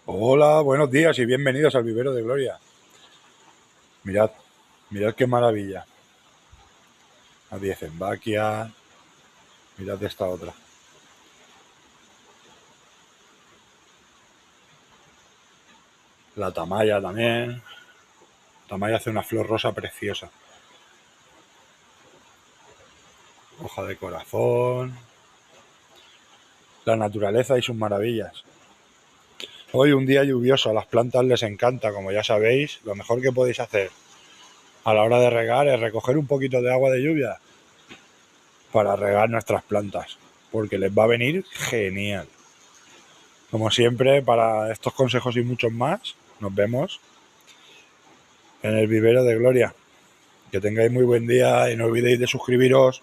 Hola, buenos días y bienvenidos al vivero de Gloria. Mirad, mirad qué maravilla. La diezembaquia. Mirad esta otra. La tamaya también. Tamaya hace una flor rosa preciosa. Hoja de corazón. La naturaleza y sus maravillas. Hoy un día lluvioso, a las plantas les encanta, como ya sabéis. Lo mejor que podéis hacer a la hora de regar es recoger un poquito de agua de lluvia para regar nuestras plantas, porque les va a venir genial. Como siempre, para estos consejos y muchos más, nos vemos en el vivero de Gloria. Que tengáis muy buen día y no olvidéis de suscribiros.